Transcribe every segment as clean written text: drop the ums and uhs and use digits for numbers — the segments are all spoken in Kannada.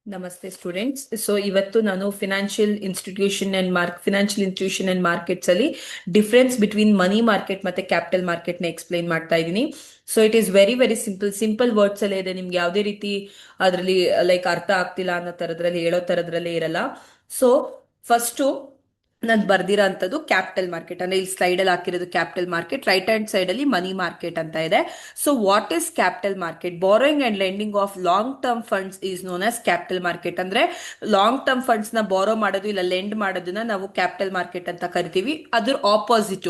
ನಮಸ್ತೆ ಸ್ಟೂಡೆಂಟ್ಸ್. ಸೊ ಇವತ್ತು ನಾನು ಫಿನಾನ್ಷಿಯಲ್ ಇನ್ಸ್ಟಿಟ್ಯೂಷನ್ ಅಂಡ್ ಮಾರ್ಕೆಟ್ಸ್ ಅಲ್ಲಿ ಡಿಫ್ರೆನ್ಸ್ ಬಿಟ್ವೀನ್ ಮನಿ ಮಾರ್ಕೆಟ್ ಮತ್ತೆ ಕ್ಯಾಪಿಟಲ್ ಮಾರ್ಕೆಟ್ ನ ಎಕ್ಸ್ಪ್ಲೈನ್ ಮಾಡ್ತಾ ಇದ್ದೀನಿ. So it is very very simple words ಅಲ್ಲೇ ಇದೆ. ನಿಮ್ಗೆ ಯಾವುದೇ ರೀತಿ ಅದರಲ್ಲಿ ಲೈಕ್ ಅರ್ಥ ಆಗ್ತಿಲ್ಲ ಅನ್ನೋ ತರದ್ರಲ್ಲಿ ಹೇಳೋ ತರದ್ರಲ್ಲೇ ಇರಲ್ಲ. ಸೊ ಫಸ್ಟು ನಾನು ಬರ್ದಿರೋ ಅಂತದ್ದು ಕ್ಯಾಪಿಟಲ್ ಮಾರ್ಕೆಟ್ ಅಂದ್ರೆ ಇಲ್ಲಿ ಸ್ಲೈಡ್ ಅಲ್ಲಿ ಹಾಕಿರೋದು capital market, right hand side ಅಲ್ಲಿ ಮನಿ ಮಾರ್ಕೆಟ್ ಅಂತ ಇದೆ. So what is capital market? Borrowing and lending of long term funds is known as capital market. ಅಂದ್ರೆ ಲಾಂಗ್ ಟರ್ಮ್ ಫಂಡ್ಸ್ ನ ಬಾರೋ ಮಾಡೋದು ಇಲ್ಲ ಲೆಂಡ್ ಮಾಡೋದನ್ನ ನಾವು ಕ್ಯಾಪಿಟಲ್ ಮಾರ್ಕೆಟ್ ಅಂತ ಕರಿತೀವಿ. ಅದ್ರ opposite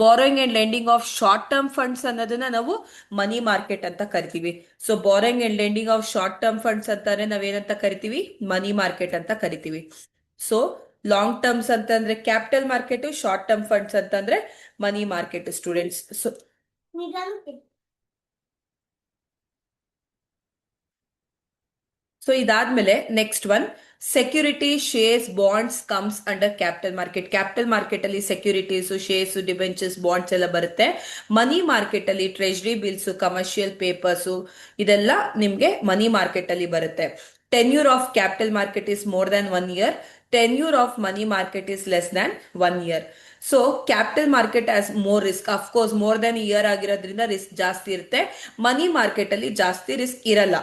borrowing and lending of short term funds ಅನ್ನೋದನ್ನ ನಾವು ಮನಿ ಮಾರ್ಕೆಟ್ ಅಂತ ಕರಿತೀವಿ. So borrowing and lending of short term funds ಅಂತಾನೆ ನಾವೇನಂತ ಕರಿತೀವಿ? ಮನಿ ಮಾರ್ಕೆಟ್ ಅಂತ ಕರಿತೀವಿ. ಸೊ ಲಾಂಗ್ ಟರ್ಮ್ಸ್ ಅಂತಂದ್ರೆ capital market, short term funds ಅಂತಂದ್ರೆ ಮನಿ ಮಾರ್ಕೆಟ್ ಸ್ಟೂಡೆಂಟ್ಸ್. ಸೊ ಇದಾದ್ಮೇಲೆ next one security, shares, bonds comes under capital market. Capital market ಅಲ್ಲಿ ಸೆಕ್ಯೂರಿಟೀಸ್, ಶೇರ್ಸ್, ಡಿಬೆಂಚರ್ಸ್, ಬಾಂಡ್ಸ್ ಎಲ್ಲ ಬರುತ್ತೆ. ಮನಿ ಮಾರ್ಕೆಟ್ ಅಲ್ಲಿ ಟ್ರೆಜರಿ ಬಿಲ್ಸ್, ಕಮರ್ಷಿಯಲ್ ಪೇಪರ್ಸ್ ಇದೆಲ್ಲ ನಿಮ್ಗೆ ಮನಿ ಮಾರ್ಕೆಟ್ ಅಲ್ಲಿ ಬರುತ್ತೆ. Tenure of capital market is more than 1 year. Tenure of money market is less than 1 year. So capital market as more risk, of course more than year ಆಗಿರೋದ್ರಿಂದ ರಿಸ್ಕ್ ಜಾಸ್ತಿ ಇರುತ್ತೆ. ಮನಿ ಮಾರ್ಕೆಟ್ ಅಲ್ಲಿ ಜಾಸ್ತಿ ರಿಸ್ಕ್ ಇರಲ್ಲ.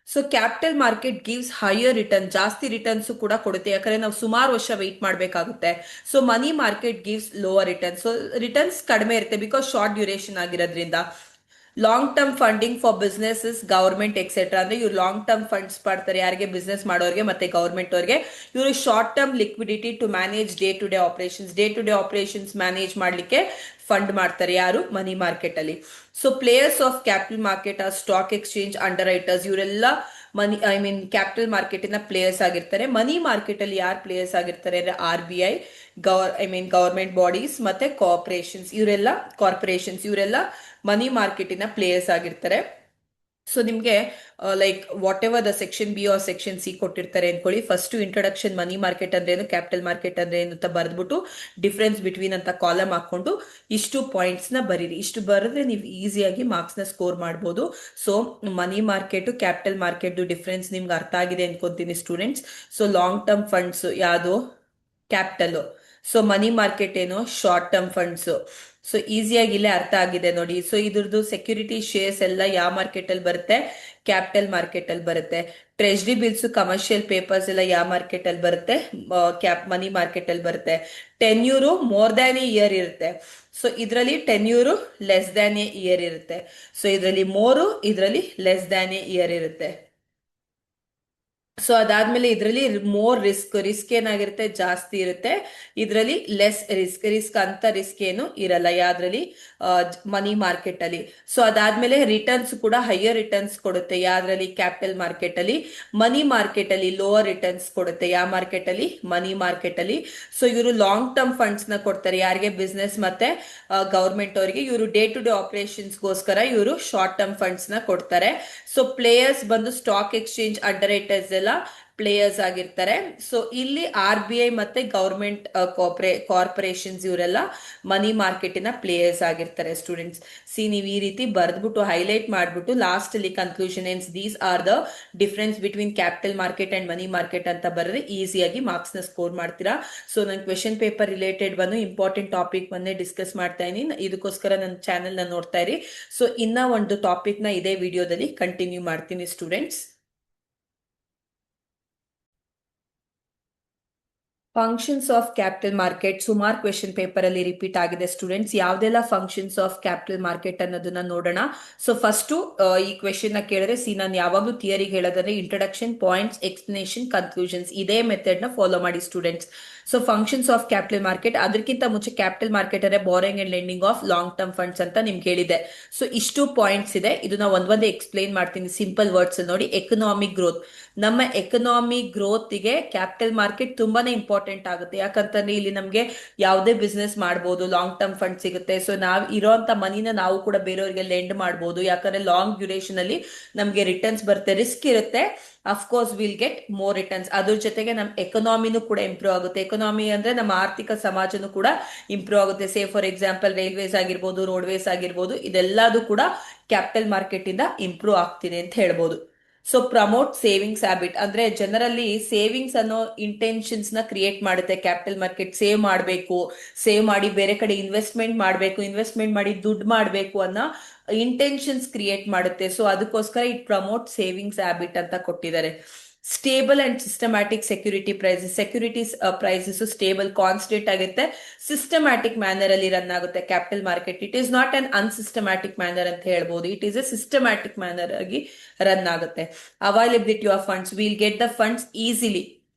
So capital market gives higher return, ಜಾಸ್ತಿ ರಿಟರ್ನ್ಸ್ ಕೂಡ ಕೊಡುತ್ತೆ, ಯಾಕಂದ್ರೆ ನಾವು ಸುಮಾರು ವರ್ಷ ವೆಯ್ಟ್ ಮಾಡಬೇಕಾಗುತ್ತೆ. So money market gives lower return, so returns ಕಡಿಮೆ ಇರುತ್ತೆ ಬಿಕಾಸ್ ಶಾರ್ಟ್ ಡ್ಯೂರೇಷನ್ ಆಗಿರೋದ್ರಿಂದ. Long term funding for businesses, government etcetera ಅಂದ್ರೆ ಇವ್ರು ಲಾಂಗ್ ಟರ್ಮ್ ಫಂಡ್ಸ್ ಪಡ್ತಾರೆ ಯಾರಿಗೆ? ಬಿಸ್ನೆಸ್ ಮಾಡೋರಿಗೆ ಮತ್ತೆ ಗವರ್ಮೆಂಟ್ ಅವ್ರಿಗೆ. ಇವರು short term liquidity to manage day to day operations manage ಮಾಡ್ಲಿಕ್ಕೆ ಫಂಡ್ ಮಾಡ್ತಾರೆ. ಯಾರು? ಮನಿ ಮಾರ್ಕೆಟ್ ಅಲ್ಲಿ. So players of capital market or stock exchange underwriters, ಇವರೆಲ್ಲ ಕ್ಯಾಪಿಟಲ್ ಮಾರ್ಕೆಟಿನ ಪ್ಲೇಯರ್ಸ್ ಆಗಿರ್ತಾರೆ. ಮನಿ ಮಾರ್ಕೆಟ್ ಅಲ್ಲಿ ಯಾರು ಪ್ಲೇಯರ್ಸ್ ಆಗಿರ್ತಾರೆ ಅಂದ್ರೆ RBI, ಗವರ್ಮೆಂಟ್ ಬಾಡೀಸ್ ಮತ್ತೆ ಕಾರ್ಪೊರೇಷನ್ಸ್ ಇವರೆಲ್ಲ ಮನಿ ಮಾರ್ಕೆಟಿನ ಪ್ಲೇಯರ್ಸ್ ಆಗಿರ್ತಾರೆ. ಸೊ ನಿಮ್ಗೆ like whatever the section B or section C ಕೊಟ್ಟಿರ್ತಾರೆ ಅನ್ಕೊಳ್ಳಿ. ಫಸ್ಟ್ ಇಂಟ್ರೊಡಕ್ಷನ್ ಮನಿ ಮಾರ್ಕೆಟ್ ಅಂದ್ರೆ ಏನು, ಕ್ಯಾಪಿಟಲ್ ಮಾರ್ಕೆಟ್ ಅಂದ್ರೆ ಏನು ಅಂತ ಬರೆದ್ಬಿಟ್ಟು ಡಿಫ್ರೆನ್ಸ್ ಬಿಟ್ವೀನ್ ಅಂತ ಕಾಲಮ್ ಹಾಕೊಂಡು ಇಷ್ಟು ಪಾಯಿಂಟ್ಸ್ ನ ಬರೀರಿ. ಇಷ್ಟು ಬರೆದ್ರೆ ನೀವು ಈಸಿಯಾಗಿ ಮಾರ್ಕ್ಸ್ ನ ಸ್ಕೋರ್ ಮಾಡಬಹುದು. So money market, capital market difference ನಿಮ್ಗೆ ಅರ್ಥ ಆಗಿದೆ ಅನ್ಕೊಂತೀನಿ students. So long term funds ಯಾವುದು? ಕ್ಯಾಪಿಟಲ್. ಸೊ ಮನಿ ಮಾರ್ಕೆಟ್ ಏನು? Short term funds. ಸೊ ಈಸಿಯಾಗಿ ಇಲ್ಲೇ ಅರ್ಥ ಆಗಿದೆ ನೋಡಿ. ಸೊ ಇದ್ರದ್ದು ಸೆಕ್ಯೂರಿಟಿ, ಶೇರ್ಸ್ ಎಲ್ಲ ಯಾವ ಮಾರ್ಕೆಟ್ ಅಲ್ಲಿ ಬರುತ್ತೆ? ಕ್ಯಾಪಿಟಲ್ ಮಾರ್ಕೆಟ್ ಅಲ್ಲಿ ಬರುತ್ತೆ. ಟ್ರೆಜರಿ ಬಿಲ್ಸ್, ಕಮರ್ಷಿಯಲ್ ಪೇಪರ್ಸ್ ಎಲ್ಲ ಯಾವ ಮಾರ್ಕೆಟ್ ಅಲ್ಲಿ ಬರುತ್ತೆ? ಮನಿ ಮಾರ್ಕೆಟ್ ಅಲ್ಲಿ ಬರುತ್ತೆ. Tenure more than A year ಇರುತ್ತೆ. ಸೊ ಇದರಲ್ಲಿ tenure less than A year ಇರುತ್ತೆ. ಸೊ ಇದರಲ್ಲಿ ಮೋರು, ಇದರಲ್ಲಿ ಲೆಸ್ ದ್ಯಾನ್ ಎ ಇಯರ್ ಇರುತ್ತೆ. ಸೊ ಅದಾದ್ಮೇಲೆ ಇದರಲ್ಲಿ ಮೋರ್ ರಿಸ್ಕ್ ಏನಾಗಿರುತ್ತೆ? ಜಾಸ್ತಿ ಇರುತ್ತೆ. ಇದರಲ್ಲಿ ಲೆಸ್ ರಿಸ್ಕ್ ಅಂತ ರಿಸ್ಕ್ ಏನು ಇರಲ್ಲ ಯಾವ್ದ್ರಲ್ಲಿ? ಮನಿ ಮಾರ್ಕೆಟ್ ಅಲ್ಲಿ. ಸೊ ಅದಾದ್ಮೇಲೆ ರಿಟರ್ನ್ಸ್ ಕೂಡ ಹೈಯರ್ ರಿಟರ್ನ್ಸ್ ಕೊಡುತ್ತೆ ಯಾವ್ದ್ರಲ್ಲಿ? ಕ್ಯಾಪಿಟಲ್ ಮಾರ್ಕೆಟ್ ಅಲ್ಲಿ. ಮನಿ ಮಾರ್ಕೆಟ್ ಅಲ್ಲಿ ಲೋವರ್ ರಿಟರ್ನ್ಸ್ ಕೊಡುತ್ತೆ. ಯಾವ ಮಾರ್ಕೆಟ್ ಅಲ್ಲಿ? ಮನಿ ಮಾರ್ಕೆಟ್ ಅಲ್ಲಿ. ಸೊ ಇವರು ಲಾಂಗ್ ಟರ್ಮ್ ಫಂಡ್ಸ್ ನ ಕೊಡ್ತಾರೆ ಯಾರಿಗೆ? ಬಿಸ್ನೆಸ್ ಮತ್ತೆ ಗವರ್ಮೆಂಟ್ ಅವರಿಗೆ. ಇವರು ಡೇ ಟು ಡೇ ಆಪರೇಷನ್ಸ್ ಗೋಸ್ಕರ ಇವರು ಶಾರ್ಟ್ ಟರ್ಮ್ ಫಂಡ್ಸ್ ನ ಕೊಡ್ತಾರೆ. ಸೊ ಪ್ಲೇಯರ್ಸ್ ಬಂದು ಸ್ಟಾಕ್ ಎಕ್ಸ್ಚೇಂಜ್ ಅಂಡರ್ ರೈಟರ್ಸ್ ಎಲ್ಲ ಪ್ಲೇಯರ್ಸ್ ಆಗಿರ್ತಾರೆ. ಸೊ ಇಲ್ಲಿ RBI ಮತ್ತೆ ಗವರ್ಮೆಂಟ್ ಕಾರ್ಪೊರೇಷನ್ಸ್ ಇವರೆಲ್ಲ ಮನಿ ಮಾರ್ಕೆಟಿನ ಪ್ಲೇಯರ್ಸ್ ಆಗಿರ್ತಾರೆ ಸ್ಟೂಡೆಂಟ್ಸ್. ನೀವು ಈ ರೀತಿ ಬರ್ದ್ಬಿಟ್ಟು ಹೈಲೈಟ್ ಮಾಡ್ಬಿಟ್ಟು ಲಾಸ್ಟ್ ಅಲ್ಲಿ conclusion hence these are the difference between capital market and money market ಅಂತ ಬರೆದ್ರೆ ಈಸಿಯಾಗಿ ಮಾರ್ಕ್ಸ್ ನ ಸ್ಕೋರ್ ಮಾಡ್ತೀರಾ. ಸೊ ನಾನು ಕ್ವೆಶನ್ ಪೇಪರ್ ರಿಲೇಟೆಡ್ ಬಂದು ಇಂಪಾರ್ಟೆಂಟ್ ಟಾಪಿಕ್ ಬಂದೇ ಡಿಸ್ಕಸ್ ಮಾಡ್ತಾ ಇದೀನಿ. ಇದಕ್ಕೋಸ್ಕರ ನನ್ನ ಚಾನೆಲ್ ನ ನೋಡ್ತಾ ಇರಿ. ಸೊ ಇನ್ನ ಒಂದು ಟಾಪಿಕ್ ನ ಇದೇ ವಿಡಿಯೋದಲ್ಲಿ ಕಂಟಿನ್ಯೂ ಮಾಡ್ತೀನಿ students. Functions of capital market ಸುಮಾರು ಕ್ವೆಶನ್ ಪೇಪರ್ ಅಲ್ಲಿ ರಿಪೀಟ್ ಆಗಿದೆ ಸ್ಟೂಡೆಂಟ್ಸ್. ಯಾವ್ದೆಲ್ಲ ಫಂಕ್ಷನ್ಸ್ ಆಫ್ ಕ್ಯಾಪಿಟಲ್ ಮಾರ್ಕೆಟ್ ಅನ್ನೋದನ್ನ ನೋಡೋಣ. ಸೊ ಫಸ್ಟ್ ಈ ಕ್ವೆಶನ್ ನ ಕೇಳಿದ್ರೆ ನಾನು ಯಾವಾಗ್ಲೂ ಥಿಯರಿಗೆ ಹೇಳೋದಂದ್ರೆ ಇಂಟ್ರೊಡಕ್ಷನ್, ಪಾಯಿಂಟ್ಸ್, ಎಕ್ಸ್ಪ್ಲನೇಷನ್, ಕನ್ಕ್ಲೂಷನ್ಸ್ ಇದೇ ಮೆಥಡ್ ನ ಫಾಲೋ ಮಾಡಿ students. So functions of capital market, ಅದಕ್ಕಿಂತ ಮುಂಚೆ ಕ್ಯಾಪಿಟಲ್ ಮಾರ್ಕೆಟ್ ಅಂದ್ರೆ borrowing and lending of long term funds ಅಂತ ನಿಮ್ಗೆ ಹೇಳಿದೆ. ಸೊ ಇಷ್ಟು ಪಾಯಿಂಟ್ಸ್ ಇದೆ, ಇದನ್ನ ಒಂದೊಂದೇ ಎಕ್ಸ್ಪ್ಲೈನ್ ಮಾಡ್ತೀನಿ ಸಿಂಪಲ್ ವರ್ಡ್ಸ್ ನೋಡಿ. ಎಕನಾಮಿಕ್ ಗ್ರೋತ್, ನಮ್ಮ ಎಕನಾಮಿಕ್ ಗ್ರೋತ್ ಗೆ ಕ್ಯಾಪಿಟಲ್ ಮಾರ್ಕೆಟ್ ತುಂಬಾನೇ ಇಂಪಾರ್ಟೆಂಟ್ ಆಗುತ್ತೆ. ಯಾಕಂತಂದ್ರೆ ಇಲ್ಲಿ ನಮ್ಗೆ ಯಾವುದೇ ಬಿಸ್ನೆಸ್ ಮಾಡಬಹುದು, ಲಾಂಗ್ ಟರ್ಮ್ ಫಂಡ್ ಸಿಗುತ್ತೆ. ಸೊ ನಾವ್ ಇರೋಂತ ಮನಿನ ನಾವು ಕೂಡ ಬೇರೆಯವರಿಗೆ ಲೆಂಡ್ ಮಾಡಬಹುದು. ಯಾಕಂದ್ರೆ ಲಾಂಗ್ ಡ್ಯೂರೇಷನ್ ಅಲ್ಲಿ ನಮ್ಗೆ ರಿಟರ್ನ್ಸ್ ಬರುತ್ತೆ. ರಿಸ್ಕ್ ಇರುತ್ತೆ, of course will get more returns. ಅದ್ರ ಜೊತೆಗೆ ನಮ್ಮ ಎಕನಾಮಿನೂ ಕೂಡ ಇಂಪ್ರೂವ್ ಆಗುತ್ತೆ. ಎಕನಾಮಿ ಅಂದ್ರೆ ನಮ್ಮ ಆರ್ಥಿಕ ಸಮಾಜನೂ ಕೂಡ ಇಂಪ್ರೂವ್ ಆಗುತ್ತೆ. ಸೇ ಫಾರ್ ಎಕ್ಸಾಂಪಲ್ ರೈಲ್ವೇಸ್ ಆಗಿರ್ಬೋದು, ರೋಡ್ವೇಸ್ ಆಗಿರ್ಬೋದು, ಇದೆಲ್ಲದೂ ಕೂಡ ಕ್ಯಾಪಿಟಲ್ ಮಾರ್ಕೆಟ್ ಇಂದ ಇಂಪ್ರೂವ್ ಆಗ್ತಿದೆ ಅಂತ ಹೇಳ್ಬೋದು. ಸೊ ಪ್ರಮೋಟ್ ಸೇವಿಂಗ್ಸ್ ಹ್ಯಾಬಿಟ್ ಅಂದ್ರೆ ಜನರಲ್ಲಿ ಸೇವಿಂಗ್ಸ್ ಅನ್ನೋ ಇಂಟೆನ್ಷನ್ಸ್ ನ ಕ್ರಿಯೇಟ್ ಮಾಡುತ್ತೆ. ಕ್ಯಾಪಿಟಲ್ ಮಾರ್ಕೆಟ್ ಸೇವ್ ಮಾಡಬೇಕು, ಸೇವ್ ಮಾಡಿ ಬೇರೆ ಕಡೆ ಇನ್ವೆಸ್ಟ್ಮೆಂಟ್ ಮಾಡಬೇಕು, ಇನ್ವೆಸ್ಟ್ಮೆಂಟ್ ಮಾಡಿ ದುಡ್ಡು ಮಾಡಬೇಕು ಅನ್ನೋ ಇಂಟೆನ್ಷನ್ಸ್ ಕ್ರಿಯೇಟ್ ಮಾಡುತ್ತೆ. ಸೊ ಅದಕ್ಕೋಸ್ಕರ ಇಟ್ ಪ್ರಮೋಟ್ ಸೇವಿಂಗ್ಸ್ ಹ್ಯಾಬಿಟ್ ಅಂತ ಕೊಟ್ಟಿದ್ದಾರೆ. Stable and systematic security prices, securities prices stable constant ಆಗುತ್ತೆ, ಸಿಸ್ಟಮ್ಯಾಟಿಕ್ ಮ್ಯಾನರ್ ಅಲ್ಲಿ ರನ್ ಆಗುತ್ತೆ capital market. It is not an unsystematic manner ಅಂತ ಹೇಳ್ಬೋದು, it is a systematic manner ಆಗಿ ರನ್ ಆಗುತ್ತೆ. Availability of funds, will get the funds easily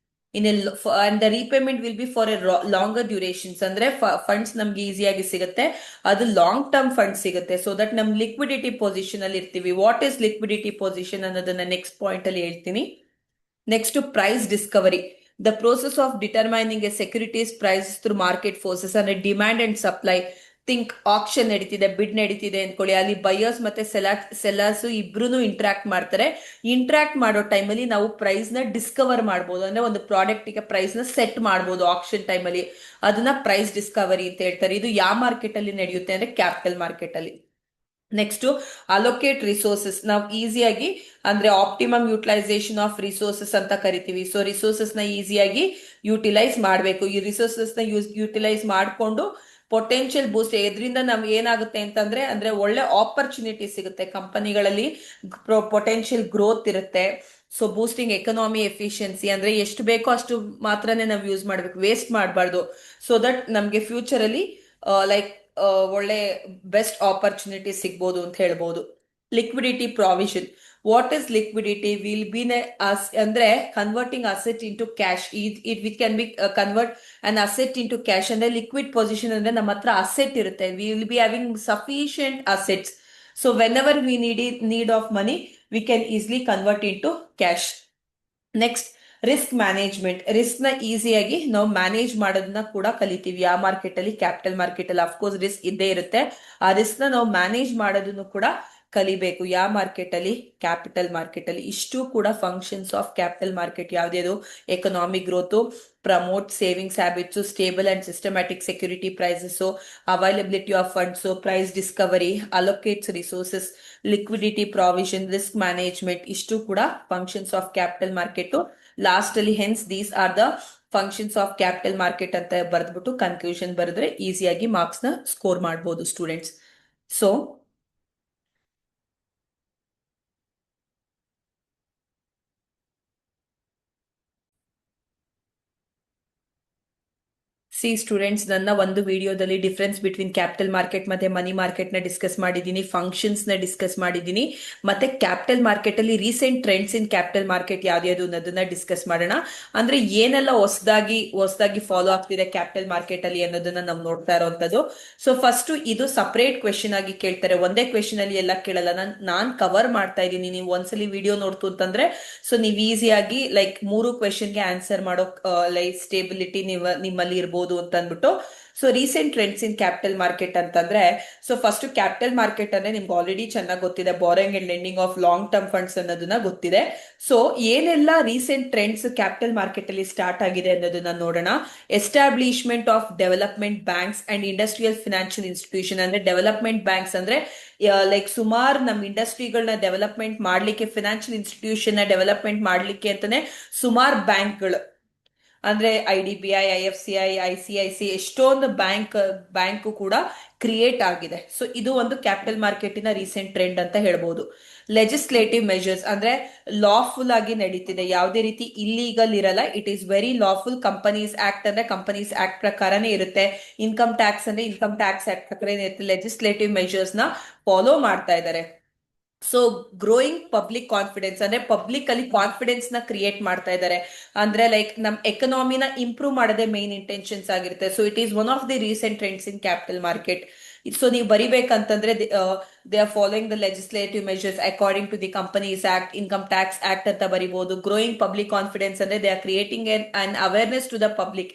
in and the repayment will be for a longer durations, ಅಂದ್ರೆ ಫಂಡ್ಸ್ ನಮ್ಗೆ ಈಸಿಯಾಗಿ ಸಿಗುತ್ತೆ, ಅದು ಲಾಂಗ್ ಟರ್ಮ್ ಫಂಡ್ ಸಿಗುತ್ತೆ. ಸೊ ದಟ್ ನಮ್ ಲಿಕ್ವಿಡಿಟಿ ಪೊಸಿಷನ್ ಅಲ್ಲಿ ಇರ್ತೀವಿ. ವಾಟ್ ಇಸ್ ಲಿಕ್ವಿಡಿಟಿ ಪೊಸಿಷನ್ ಅನ್ನೋದನ್ನ ನೆಕ್ಸ್ಟ್ ಪಾಯಿಂಟ್ ಅಲ್ಲಿ ಹೇಳ್ತೀನಿ. Next price discovery, the process of determining a securities price through market forces, ಅಂದ್ರೆ demand and supply. Think action ನಡೀತಿದೆ, ಬಿಡ್ ನಡೀತಿದೆ ಅನ್ಕೊಳ್ಳಿ, ಅಲ್ಲಿ ಬಯರ್ಸ್ ಮತ್ತೆ ಸೆಲ್ಲರ್ಸ್ ಇಬ್ರು ಇಂಟ್ರಾಕ್ಟ್ ಮಾಡ್ತಾರೆ. ಇಂಟ್ರಾಕ್ಟ್ ಮಾಡೋ ಟೈಮಲ್ಲಿ ನಾವು ಪ್ರೈಸ್ ನ ಡಿಸ್ಕವರ್ ಮಾಡ್ಬೋದು, ಅಂದ್ರೆ ಒಂದು ಪ್ರಾಡಕ್ಟ್ ಗೆ ಪ್ರೈಸ್ ನ ಸೆಟ್ ಮಾಡ್ಬೋದು ಆಕ್ಷನ್ ಟೈಮಲ್ಲಿ, ಅದನ್ನ ಪ್ರೈಸ್ ಡಿಸ್ಕವರಿ ಅಂತ ಹೇಳ್ತಾರೆ. ಇದು ಯಾವ ಮಾರ್ಕೆಟ್ ಅಲ್ಲಿ ನಡೆಯುತ್ತೆ ಅಂದ್ರೆ ಕ್ಯಾಪಿಟಲ್ ಮಾರ್ಕೆಟ್ ಅಲ್ಲಿ. ನೆಕ್ಸ್ಟ್ ಅಲೋಕೇಟ್ ರಿಸೋರ್ಸಸ್, ನಾವು ಈಸಿಯಾಗಿ ಅಂದ್ರೆ ಆಪ್ಟಿಮಮ್ ಯುಟಿಲೈಸೇಷನ್ ಆಫ್ ರಿಸೋರ್ಸಸ್ ಅಂತ ಕರಿತೀವಿ. ಸೊ ರಿಸೋರ್ಸಸ್ ನ ಈಸಿಯಾಗಿ ಯುಟಿಲೈಸ್ ಮಾಡಬೇಕು. ಈ ರಿಸೋರ್ಸಸ್ ನ ಯುಟಿಲೈಸ್ ಮಾಡಿಕೊಂಡು ಪೊಟೆನ್ಶಿಯಲ್ ಬೂಸ್ಟ್, ಇದರಿಂದ ನಮ್ಗೆ ಏನಾಗುತ್ತೆ ಅಂತಂದ್ರೆ ಅಂದ್ರೆ ಒಳ್ಳೆ ಆಪರ್ಚುನಿಟಿ ಸಿಗುತ್ತೆ ಕಂಪನಿಗಳಲ್ಲಿ, ಪೊಟೆನ್ಶಿಯಲ್ ಗ್ರೋತ್ ಇರುತ್ತೆ. ಸೊ ಬೂಸ್ಟಿಂಗ್ ಎಕನಾಮಿ ಎಫಿಷಿಯನ್ಸಿ, ಅಂದ್ರೆ ಎಷ್ಟು ಬೇಕೋ ಅಷ್ಟು ಮಾತ್ರನೇ ನಾವು ಯೂಸ್ ಮಾಡ್ಬೇಕು, ವೇಸ್ಟ್ ಮಾಡಬಾರ್ದು. ಸೊ ದಟ್ ನಮ್ಗೆ ಫ್ಯೂಚರ್ ಅಲ್ಲಿ ಲೈಕ್ ಒಳ್ಳೆ ಬೆಸ್ಟ್ ಆಪರ್ಚುನಿಟಿ ಸಿಗ್ಬೋದು ಅಂತ ಹೇಳ್ಬೋದು. Liquidity provision, what is liquidity? Will be ಅಂದ್ರೆ converting asset into cash. It can be convert an asset into cash. ಅಂದ್ರೆ ಲಿಕ್ವಿಡ್ ಪೊಸಿಷನ್ ಅಂದ್ರೆ ನಮ್ಮ ಹತ್ರ ಅಸೆಟ್ ಇರುತ್ತೆ, we will be having sufficient assets. So whenever we need of money, we can easily convert into cash. Next risk management, risk ನ ಈಸಿಯಾಗಿ ನಾವು ಮ್ಯಾನೇಜ್ ಮಾಡೋದನ್ನ ಕೂಡ ಕಲಿತೀವಿ ಆ ಮಾರ್ಕೆಟ್ ಅಲ್ಲಿ. ಕ್ಯಾಪಿಟಲ್ ಮಾರ್ಕೆಟ್ ಅಲ್ಲಿ ಅಫ್ಕೋರ್ಸ್ ರಿಸ್ಕ್ ಇದ್ದೇ ಇರುತ್ತೆ, ಆ ರಿಸ್ಕ್ ನ ನಾವು ಮ್ಯಾನೇಜ್ ಮಾಡೋದನ್ನು ಕೂಡ ಕಲಿಬೇಕು ಯಾವ ಮಾರ್ಕೆಟ್ ಅಲ್ಲಿ? ಕ್ಯಾಪಿಟಲ್ ಮಾರ್ಕೆಟ್ ಅಲ್ಲಿ. ಇಷ್ಟು ಕೂಡ ಫಂಕ್ಷನ್ಸ್ ಆಫ್ ಕ್ಯಾಪಿಟಲ್ ಮಾರ್ಕೆಟ್ ಯಾವ್ದು? Economic growth, promote savings habits, stable and systematic security prices, availability of funds, price discovery, allocates resources, liquidity provision, risk management, ಇಷ್ಟು ಕೂಡ functions of capital market. Last ಅಲ್ಲಿ hence these are the functions of capital market ಅಂತ ಬರೆದ್ಬಿಟ್ಟು ಕನ್ಕ್ಲೂಷನ್ ಬರೆದ್ರೆ ಈಸಿಯಾಗಿ ಮಾರ್ಕ್ಸ್ ನ ಸ್ಕೋರ್ ಮಾಡಬಹುದು ಸ್ಟೂಡೆಂಟ್ಸ್. ಸೊ ಸಿ ಸ್ಟೂಡೆಂಟ್ಸ್, ನನ್ನ ಒಂದು ವಿಡಿಯೋದಲ್ಲಿ ಡಿಫ್ರೆನ್ಸ್ ಬಿಟ್ವೀನ್ ಕ್ಯಾಪಿಟಲ್ ಮಾರ್ಕೆಟ್ ಮತ್ತೆ ಮನಿ ಮಾರ್ಕೆಟ್ ನ ಡಿಸ್ಕಸ್ ಮಾಡಿದ್ದೀನಿ, ಫಂಕ್ಷನ್ಸ್ ನ ಡಿಸ್ಕಸ್ ಮಾಡಿದ್ದೀನಿ, ಮತ್ತೆ ಕ್ಯಾಪಿಟಲ್ ಮಾರ್ಕೆಟ್ ಅಲ್ಲಿ recent trends in capital market ಯಾವ್ದು ಅನ್ನೋದನ್ನ ಡಿಸ್ಕಸ್ ಮಾಡೋಣ. ಅಂದ್ರೆ ಏನೆಲ್ಲ ಹೊಸದಾಗಿ ಫಾಲೋ ಆಗ್ತಿದೆ ಕ್ಯಾಪಿಟಲ್ ಮಾರ್ಕೆಟ್ ಅಲ್ಲಿ ಅನ್ನೋದನ್ನ ನಾವು ನೋಡ್ತಾ ಇರೋಂಥದ್ದು. ಸೊ ಫಸ್ಟ್ ಇದು ಸಪರೇಟ್ ಕ್ವೆಶನ್ ಆಗಿ ಕೇಳ್ತಾರೆ, ಒಂದೇ ಕ್ವೆಶನ್ ಅಲ್ಲಿ ಎಲ್ಲ ಕೇಳಲ್ಲ. ನಾನ್ ಕವರ್ ಮಾಡ್ತಾ ಇದ್ದೀನಿ, ನೀವು ಒಂದ್ಸಲಿ ವಿಡಿಯೋ ನೋಡ್ತು ಅಂತಂದ್ರೆ ಸೊ ನೀವು ಈಸಿಯಾಗಿ ಲೈಕ್ 3 ಕ್ವೆಶನ್ಗೆ ಆನ್ಸರ್ ಮಾಡೋ ಲೈಕ್ ಸ್ಟೇಬಿಲಿಟಿ ನಿಮ್ಮಲ್ಲಿ ಇರ್ಬೋದು ಅಂತ ಅಂದ್ಬಿಟ್ಟು. So recent trends in capital market ಅಂತಂದ್ರೆ, ಸೊ ಫಸ್ಟ್ ಕ್ಯಾಪಿಟಲ್ ಮಾರ್ಕೆಟ್ ಅಂದ್ರೆ ನಿಮ್ಗೆ ಆಲ್ರೆಡಿ ಚೆನ್ನಾಗಿ ಗೊತ್ತಿದೆ, borrowing and lending of long term funds ಅನ್ನೋದನ್ನ ಗೊತ್ತಿದೆ. ಸೊ ಏನೆಲ್ಲ ರೀಸೆಂಟ್ ಟ್ರೆಂಡ್ಸ್ ಕ್ಯಾಪಿಟಲ್ ಮಾರ್ಕೆಟ್ ಅಲ್ಲಿ ಸ್ಟಾರ್ಟ್ ಆಗಿದೆ ಅನ್ನೋದನ್ನ ನೋಡೋಣ. Establishment of development banks and industrial financial institution, ಅಂದ್ರೆ ಡೆವಲಪ್ಮೆಂಟ್ ಬ್ಯಾಂಕ್ಸ್ ಅಂದ್ರೆ ಲೈಕ್ ಸುಮಾರು ನಮ್ಮ ಇಂಡಸ್ಟ್ರಿಗಳನ್ನ ಡೆವಲಪ್ಮೆಂಟ್ ಮಾಡ್ಲಿಕ್ಕೆ, ಫಿನಾನ್ಷಿಯಲ್ ಇನ್ಸ್ಟಿಟ್ಯೂಷನ್ ನ ಡೆವಲಪ್ಮೆಂಟ್ ಮಾಡ್ಲಿಕ್ಕೆ ಅಂತಾನೆ ಸುಮಾರು ಬ್ಯಾಂಕ್ಗಳು, ಅಂದ್ರೆ IDBI, IFCI, ICICI ಎಷ್ಟೊಂದು ಬ್ಯಾಂಕ್ ಕೂಡ ಕ್ರಿಯೇಟ್ ಆಗಿದೆ. ಸೊ ಇದು ಒಂದು ಕ್ಯಾಪಿಟಲ್ ಮಾರ್ಕೆಟಿನ ರೀಸೆಂಟ್ ಟ್ರೆಂಡ್ ಅಂತ ಹೇಳ್ಬೋದು. ಲೆಜಿಸ್ಲೇಟಿವ್ ಮೆಜರ್ಸ್ ಅಂದ್ರೆ ಲಾಫುಲ್ ಆಗಿ ನಡೀತಿದೆ, ಯಾವುದೇ ರೀತಿ ಇಲ್ಲೀಗಲ್ ಇರಲ್ಲ, it is very lawful. Companies act ಅಂದ್ರೆ ಕಂಪನೀಸ್ ಆಕ್ಟ್ ಪ್ರಕಾರನೇ ಇರುತ್ತೆ, ಇನ್ಕಮ್ ಟ್ಯಾಕ್ಸ್ ಅಂದ್ರೆ ಇನ್ಕಮ್ ಟ್ಯಾಕ್ಸ್ ಆಕ್ಟ್ ಪ್ರಕಾರ ಇರುತ್ತೆ. ಲೆಜಿಸ್ಲೇಟಿವ್ ಮೆಜರ್ಸ್ ನ ಫಾಲೋ ಮಾಡ್ತಾ ಇದ್ದಾರೆ. ಸೊ ಗ್ರೋಯಿಂಗ್ ಪಬ್ಲಿಕ್ ಕಾನ್ಫಿಡೆನ್ಸ್ ಅಂದ್ರೆ ಪಬ್ಲಿಕ್ ಅಲ್ಲಿ ಕಾನ್ಫಿಡೆನ್ಸ್ ನ ಕ್ರಿಯೇಟ್ ಮಾಡ್ತಾ ಇದ್ದಾರೆ, ಅಂದ್ರೆ ಲೈಕ್ ನಮ್ ಎಕನಾಮಿನ ಇಂಪ್ರೂವ್ ಮಾಡೋದೇ ಮೇನ್ ಇಂಟೆನ್ಷನ್ಸ್ ಆಗಿರುತ್ತೆ. So it is one of the recent trends in capital market. So ನೀವು ಬರಿಬೇಕಂತಂದ್ರೆ they are following the legislative measures according to the companies act, income tax act ಅಂತ ಬರಿಬಹುದು. ಗ್ರೋಯಿಂಗ್ ಪಬ್ಲಿಕ್ ಕಾನ್ಫಿಡೆನ್ಸ್ ಅಂದ್ರೆ they are creating an awareness to the public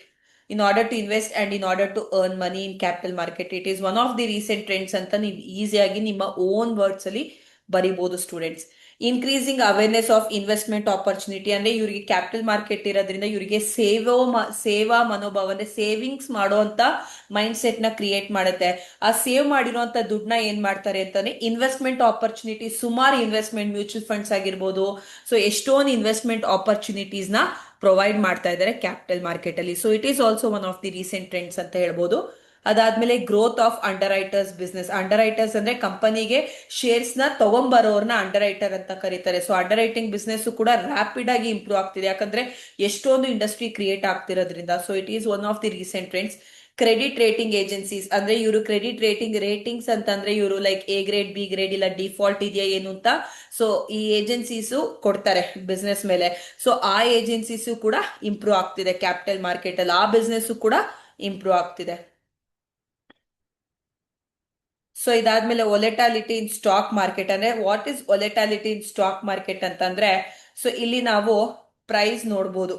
in order to invest and in order to earn money in capital market. It is one of the recent trends ಅಂತ ನೀವು ಈಸಿಯಾಗಿ ನಿಮ್ಮ ಓನ್ ವರ್ಡ್ಸ್ ಅಲ್ಲಿ ಬರಿಬಹುದು students. Increasing awareness of investment opportunity ಅಂದ್ರೆ ಇವರಿಗೆ ಕ್ಯಾಪಿಟಲ್ ಮಾರ್ಕೆಟ್ ಇರೋದ್ರಿಂದ ಇವರಿಗೆ ಸೇವಾ ಮನೋಭಾವ ಅಂದ್ರೆ ಸೇವಿಂಗ್ಸ್ ಮಾಡುವಂತ ಮೈಂಡ್ ಸೆಟ್ ನ ಕ್ರಿಯೇಟ್ ಮಾಡುತ್ತೆ. ಆ ಸೇವ್ ಮಾಡಿರುವಂತ ದುಡ್ಡನ್ನ ಏನ್ ಮಾಡ್ತಾರೆ ಅಂತಂದ್ರೆ ಇನ್ವೆಸ್ಟ್ಮೆಂಟ್ ಆಪರ್ಚುನಿಟಿ, ಸುಮಾರು ಇನ್ವೆಸ್ಟ್ಮೆಂಟ್ ಮ್ಯೂಚುವಲ್ ಫಂಡ್ಸ್ ಆಗಿರ್ಬೋದು, ಸೊ ಎಷ್ಟೊಂದು ಇನ್ವೆಸ್ಟ್ಮೆಂಟ್ ಆಪರ್ಚುನಿಟೀಸ್ ನ ಪ್ರೊವೈಡ್ ಮಾಡ್ತಾ ಇದ್ದಾರೆ ಕ್ಯಾಪಿಟಲ್ ಮಾರ್ಕೆಟ್ ಅಲ್ಲಿ. So it is also one of the recent trends ಅಂತ ಹೇಳ್ಬೋದು. ಅದಾದ್ಮೇಲೆ growth of underwriters business. Underwriters ಅಂದ್ರೆ ಕಂಪನಿಗೆ ಶೇರ್ಸ್ ನ ತಗೊಂಬರೋರ್ನ ಅಂಡರ್ ರೈಟರ್ ಅಂತ ಕರೀತಾರೆ. ಸೊ ಅಂಡರ್ ರೈಟಿಂಗ್ ಬಿಸ್ನೆಸ್ ಕೂಡ ರ್ಯಾಪಿಡ್ ಆಗಿ ಇಂಪ್ರೂವ್ ಆಗ್ತಿದೆ, ಯಾಕಂದ್ರೆ ಎಷ್ಟೊಂದು ಇಂಡಸ್ಟ್ರಿ ಕ್ರಿಯೇಟ್ ಆಗ್ತಿರೋದ್ರಿಂದ. So it is one of the recent trends. Credit rating agencies ಅಂದ್ರೆ ಇವರು ಕ್ರೆಡಿಟ್ ರೇಟಿಂಗ್ಸ್ ಅಂತಂದ್ರೆ ಇವರು like A grade, B grade, ಇಲ್ಲ ಡಿಫಾಲ್ಟ್ ಇದೆಯಾ ಏನು ಅಂತ ಸೊ ಈ ಏಜೆನ್ಸೀಸು ಕೊಡ್ತಾರೆ ಬಿಸ್ನೆಸ್ ಮೇಲೆ. ಸೊ ಆ ಏಜೆನ್ಸೀಸು ಕೂಡ ಇಂಪ್ರೂವ್ ಆಗ್ತಿದೆ ಕ್ಯಾಪಿಟಲ್ ಮಾರ್ಕೆಟ್ ಅಲ್ಲಿ, ಆ ಬಿಸ್ನೆಸ್ ಕೂಡ ಇಂಪ್ರೂವ್ ಆಗ್ತಿದೆ. ಸೊ ಇದಾದ್ಮೇಲೆ ಒಲೆಟಾಲಿಟಿ ಇನ್ ಸ್ಟಾಕ್ ಮಾರ್ಕೆಟ್ ಅಂದ್ರೆ what is volatility in stock market ಅಂತಂದ್ರೆ, ಸೊ ಇಲ್ಲಿ ನಾವು ಪ್ರೈಸ್ ನೋಡ್ಬೋದು.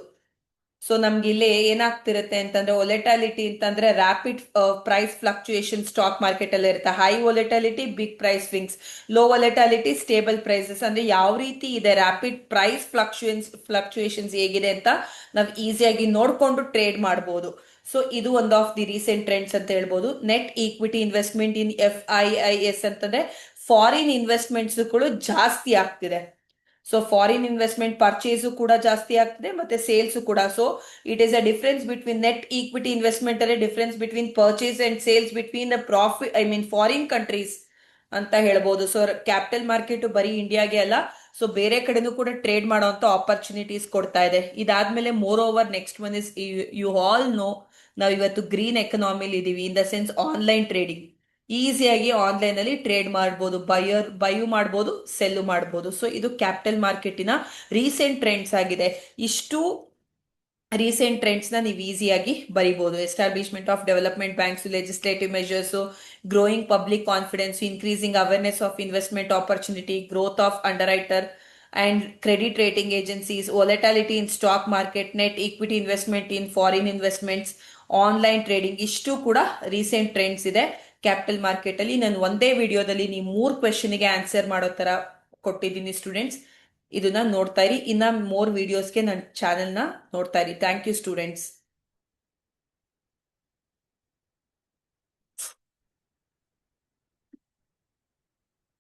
ಸೊ ನಮ್ಗೆ ಇಲ್ಲಿ ಏನಾಗ್ತಿರುತ್ತೆ ಅಂತಂದ್ರೆ ಒಲೆಟಾಲಿಟಿ ಅಂತಂದ್ರೆ rapid price fluctuation stock market ಅಲ್ಲಿ ಇರುತ್ತೆ. High volatility, big price swings. Low volatility, stable prices. ಅಂದ್ರೆ ಯಾವ ರೀತಿ ಇದೆ ರ್ಯಾಪಿಡ್ ಪ್ರೈಸ್ ಫ್ಲಕ್ಚುಯೇಷನ್ಸ್ ಹೇಗಿದೆ ಅಂತ ನಾವು ಈಸಿಯಾಗಿ ನೋಡ್ಕೊಂಡು ಟ್ರೇಡ್ ಮಾಡಬಹುದು. ಸೊ ಇದು ಒಂದು ಆಫ್ ದಿ ರೀಸೆಂಟ್ ಟ್ರೆಂಡ್ಸ್ ಅಂತ ಹೇಳ್ಬೋದು. ನೆಟ್ ಈಕ್ವಿಟಿ ಇನ್ವೆಸ್ಟ್ಮೆಂಟ್ ಇನ್ FIIs ಅಂತಂದ್ರೆ ಫಾರಿನ್ ಇನ್ವೆಸ್ಟ್ಮೆಂಟ್ಸ್ ಜಾಸ್ತಿ ಆಗ್ತಿದೆ. ಸೊ ಫಾರಿನ್ ಇನ್ವೆಸ್ಟ್ಮೆಂಟ್ ಪರ್ಚೇಸು ಕೂಡ ಜಾಸ್ತಿ ಆಗ್ತಿದೆ ಮತ್ತೆ ಸೇಲ್ಸ್ ಕೂಡ. So it is a difference between net equity investment ಅಂದ್ರೆ difference between purchase and sales between the profit, I mean foreign countries ಅಂತ ಹೇಳ್ಬೋದು. ಸೊ ಕ್ಯಾಪಿಟಲ್ ಮಾರ್ಕೆಟ್ ಬರೀ ಇಂಡಿಯಾಗೆ ಅಲ್ಲ, ಸೊ ಬೇರೆ ಕಡೆನೂ ಕೂಡ ಟ್ರೇಡ್ ಮಾಡುವಂತ ಆಪರ್ಚುನಿಟೀಸ್ ಕೊಡ್ತಾ ಇದೆ. ಇದಾದ್ಮೇಲೆ moreover next one is, you all know ನಾವು ಇವತ್ತು ಗ್ರೀನ್ ಎಕನಾಮಿಲಿ ಇದೀವಿ. In the sense online trading, ಈಸಿಯಾಗಿ ಆನ್ಲೈನ್ ಅಲ್ಲಿ ಟ್ರೇಡ್ ಮಾಡ್ಬೋದು, ಬಯು ಮಾಡ್ಬೋದು, ಸೆಲ್ಲು ಮಾಡ್ಬೋದು. ಸೊ ಇದು ಕ್ಯಾಪಿಟಲ್ ಮಾರ್ಕೆಟಿನ ರೀಸೆಂಟ್ ಟ್ರೆಂಡ್ಸ್ ಆಗಿದೆ. ಇಷ್ಟು ರೀಸೆಂಟ್ ಟ್ರೆಂಡ್ಸ್ ನ ನೀವು ಈಸಿಯಾಗಿ ಬರಿಬಹುದು. Establishment of development banks, legislative measures, growing public confidence, increasing awareness of investment opportunity, growth of underwriter and credit rating agencies, volatility in stock market, net equity investment in foreign investments, online trading. ಇಷ್ಟು ಕೂಡ ರೀಸೆಂಟ್ ಟ್ರೆಂಡ್ಸ್ ಇದೆ ಕ್ಯಾಪಿಟಲ್ ಮಾರ್ಕೆಟ್ ಅಲ್ಲಿ. ನಾನು ಒಂದೇ ವಿಡಿಯೋದಲ್ಲಿ ನೀವು 3 ಕ್ವೆಶನ್ಗೆ ಆನ್ಸರ್ ಮಾಡೋ ತರ ಕೊಟ್ಟಿದ್ದೀನಿ ಸ್ಟೂಡೆಂಟ್ಸ್. ಇದನ್ನ ನೋಡ್ತಾ ಇರಿ. ಇನ್ನ ಮೋರ್ ವಿಡಿಯೋಸ್ಗೆ ನನ್ನ ಚಾನೆಲ್ನ ನೋಡ್ತಾ ಇರಿ. Thank you students.